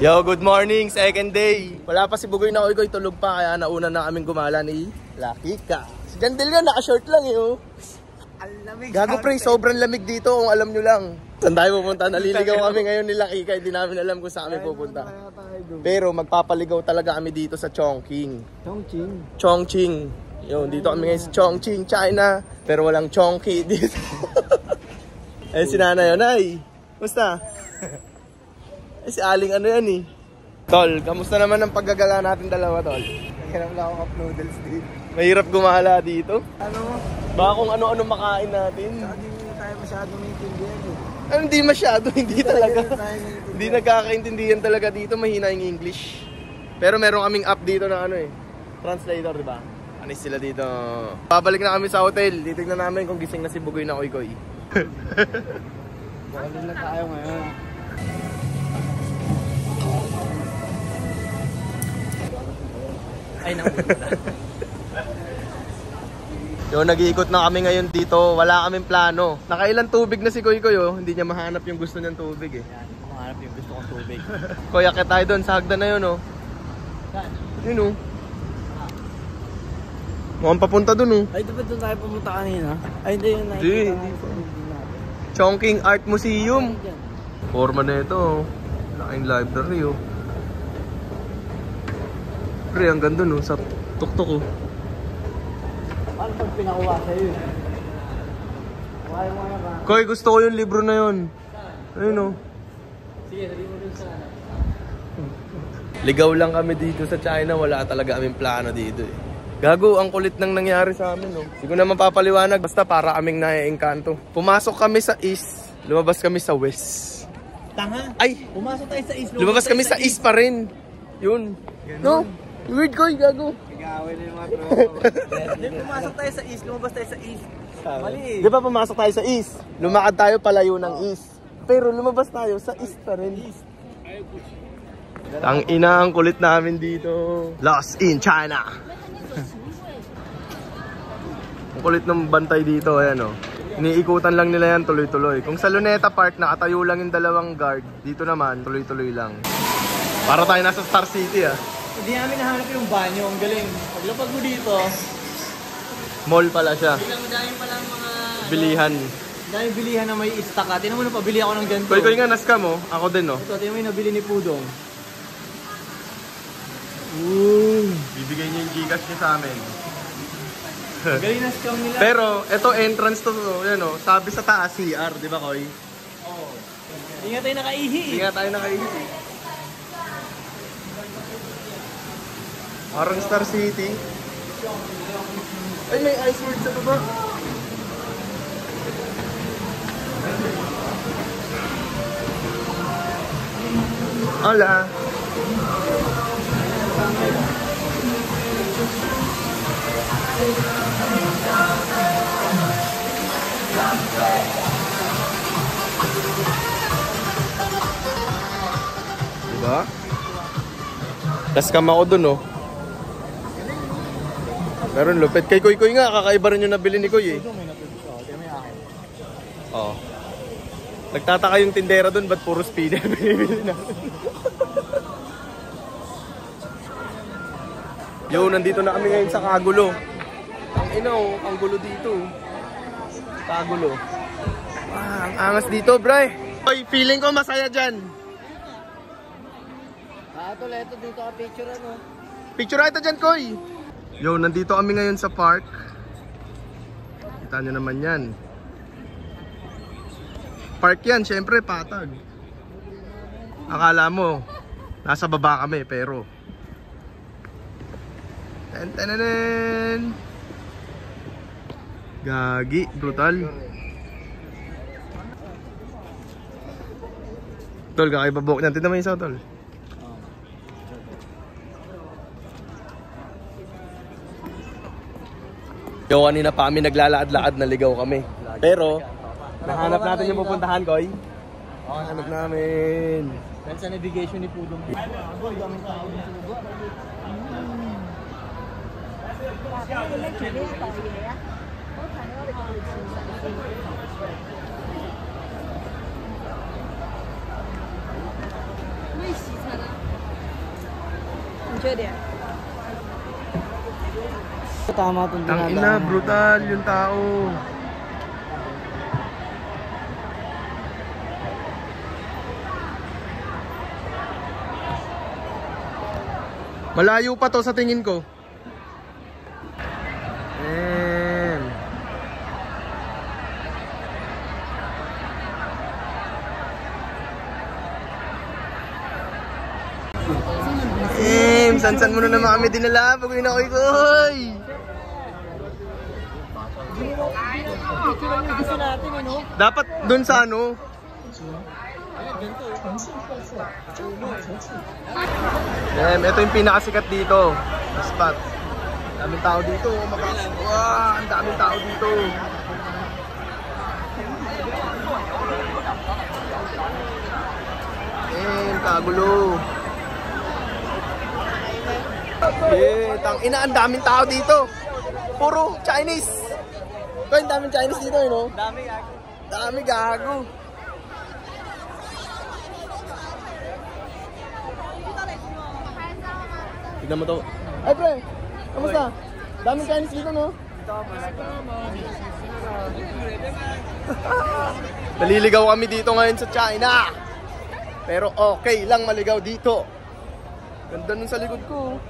Yo, good morning, second day. Wala pa si Bugoy na Koy, tulog pa, kaya nauna na kaming gumala ni Lucky Ka. Si Jandel nga, naka-short lang eh, oh. Gago pre, sobrang lamig dito kung alam nyo lang. Saan tayo pupunta? Naliligaw kami ngayon ni Lucky Ka, hindi namin alam kung saan kami pupunta. Pero magpapaligaw talaga kami dito sa Chongqing. Chongqing. Yun, dito kami ngayon sa Chongqing, China. Pero walang Chongqing dito. Eh si Nanay, Nay. Musta? Eh si Aling ano yan eh. Tol, kamusta naman ang paggagala natin dalawa, Tol? Naghanap lang ako cup noodles dito. Mahirap gumala dito. Ano? Baka kung ano-ano makain natin. Hindi tayo masyado maintindihan eh. Ano, hindi masyado, hindi talaga. Hindi nagkakaintindihan talaga dito, mahina yung English. Pero meron kaming app dito na ano eh, translator, di ba? Anis sila dito. Babalik na kami sa hotel, titignan namin kung gising na si Bugoy na Koy. Baka na tayo ngayon. Ay, nakuha. Yo, nag-iikot na kami ngayon dito. Wala kaming plano. Nakailan tubig na si Koy oh. Hindi niya mahanap yung gusto niyang tubig eh. Yan, mahanap yung gusto kong tubig. Koy, akit tayo doon sa hagdan na yun oh. Saan? Yun oh. Mukhang papunta doon oh. Ay, dapat doon tayo pumunta kanina? Ay, hindi yun. Hindi. Chongqing Art Museum. Forma na ito oh. Laking library oh. Pre, ang ganda no, sa tuktok oh. Paano pag pinakuha sa'yo yun? Kuha mo yan ba? Koy, gusto ko yung libro na yun. Ayun oh. Sige, sabi mo dun sa Ligaw lang kami dito sa China, wala talaga kaming plano dito eh. Gago, ang kulit nang nangyari sa amin oh. Hindi ko na mapapaliwanag, basta para kaming naiengkanto. Pumasok kami sa east, lumabas kami sa west. Tanga! Ay! Pumasok tayo sa east. Lumabas kami sa east pa rin. Yun. No? Weird Koy, gago. Nag-aaway na yung mga tropa. Hindi, pumasok tayo sa east, lumabas tayo sa east. Mali eh. Di ba pumasok tayo sa east? Lumakad tayo palayo ng east. Pero lumabas tayo sa east pa rin. Ang ina, ang kulit namin dito. Lost in China. Ang kulit ng bantay dito, ayan o. Iniikutan lang nila yan tuloy-tuloy. Kung sa Luneta Park, nakatayo lang yung dalawang guard. Dito naman, tuloy-tuloy lang. Para tayo nasa Star City ah. Hindi namin nahanap yung banyo, ang galing. Paglapag mo dito, Mall pala siya. dahil palang mga Bilihan. dahil bilihan na may stock ka. Tinan mo na pabili ako ng ganito. Koy nga, naskam mo. Ako din no. Ito, tinan mo yung nabili ni Pudong. Bibigay niya yung Gcash niya sa amin. Galing na scam nila. Pero, ito entrance to, yan o. Sabi sa taas, CR, di ba Koy? Oo. Hindi nga tayo nakaihi. Hindi nga tayo nakaisip eh. Parang Star City. Ay, may ice world sa baba. Hola. Diba? Taskam ako dun oh. Meron lupit. Kay Koy nga, kakaiba rin yung nabili ni Koy eh. Oo. Nagtataka yung tindera dun, ba't puro speeder binibili na? Yo, nandito na kami ngayon sa Kagulo. Ang ina oh, ang gulo dito. Kagulo. Ang angas dito, bray. Koy, feeling ko masaya dyan. Tol, eto dito ka picture ano. Picture ito dyan, Koy. Yo, nandito kami ngayon sa park. Kita nyo naman yan. Park yan, syempre patag. Akala mo, nasa baba kami, pero Tentenen. Gagi, brutal. Tol, kakibabok niyan. Tignan mo yung isa, Tol. Yo, kanina pa kami naglalaad-laad, naligaw kami. Pero, nahanap natin yung pupuntahan, Koy. Nahanap namin. Dahil sa navigation ni Pudong.为洗才能。Tama itong Tang ina, brutal yung tao. Malayo pa to sa tingin ko. Ayan. San-san mo na naman kami dinala. Bagoy na koy. Gusto natin, ano? Dapat dun sa ano. Ito yung pinakasikat dito. Spot. Daming tao dito. Wow, ang daming tao dito. Kagulo. Tangina, ang daming tao dito. Puro Chinese. Ang daming Chinese dito, you know? Dami gago. Dami gago. Tignan mo to. Ay pre, kamusta? Daming Chinese dito, no? Naliligaw kami dito ngayon sa China. Pero okay lang maligaw dito. Ganda nun sa likod ko.